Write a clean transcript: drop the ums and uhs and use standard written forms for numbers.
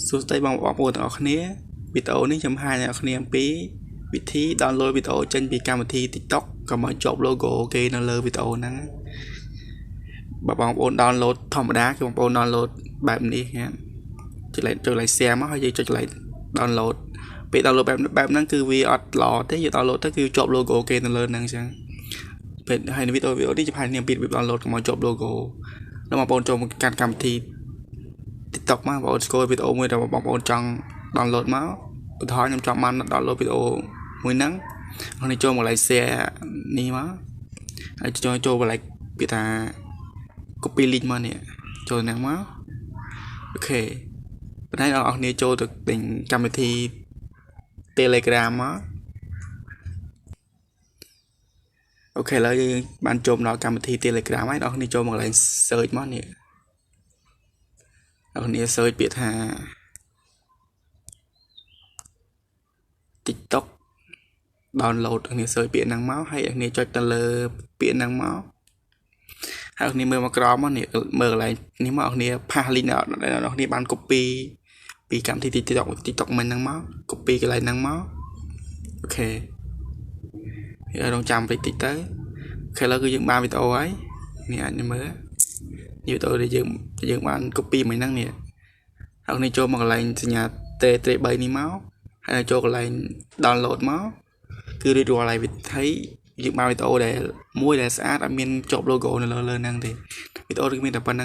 សួស្តីបងប្អូនទាំងអស់គ្នាវីដេអូនេះខ្ញុំហាញអ្នកគ្នាអំពីវិធី download វីដេអូចេញពីកម្មវិធី TikTok ក៏មកជាប់ logo គេនៅលើវីដេអូហ្នឹងបើបងប្អូន download ធម្មតាគឺបងប្អូន download បែបនេះចុច like share មកហើយយើងចុច like download ពេល download បែបហ្នឹងគឺវាអត់ល្អទេយើង download ទៅគឺជាប់ logo គេនៅលើហ្នឹងអញ្ចឹងពេលហើយនៅវីដេអូនេះខ្ញុំហាញអ្នកពី download ក៏មកជាប់ logo แล้วបងប្អូនចូលមកកាន់កម្មវិធី TikTok មកបងប្អូនស្គាល់វីដេអូមួយដែលបងប្អូនចង់ download មកឧទាហរណ៍ខ្ញុំចង់បាន download វីដេអូមួយហ្នឹងហើយចូលមក like share នេះមកហើយចូលមក like ពីថា copy link មកនេះចូលហ្នឹងមកអូខេបន្តែអ្នកនរគ្នាចូលទៅទិញកម្មវិធី Telegram មកអូខេឥឡូវយើងបានចូលដល់កម្មវិធី Telegram ហើយអ្នកនរគ្នាចូលមក like search មកនេះអ្នកគ្នា search ពាក្យថា TikTok download អ្នកគ្នា search ពាក្យហ្នឹងមកហើយអ្នកគ្នាចុចទៅលើពាក្យហ្នឹងមកហើយអ្នកគ្នាមើលមកក្រោមមកនេះមើលកន្លែងនេះមកអ្នកគ្នា pass link អ្នកគ្នាបាន copy ពីកម្មវិធី TikTok មិនហ្នឹងមក copy កន្លែងហ្នឹងមកអូខេហើយរងចាំតិចទៅអូខេឥឡូវគឺយើងបានវីដេអូហើយនេះអាចមើលវីដេអូដែលយើងបាន copy មិនហ្នឹងនេះហើយនេះចូលមកកន្លែងសញ្ញា T3 នេះមកហើយចូលកន្លែង download មកគឺរៀបរាល់ហើយវិធីយើងបានវីដេអូដែលមួយដែលស្អាតអត់មានជាប់ logo នៅលើហ្នឹងទេវីដេអូគឺមានតែប៉ុណ្្នឹង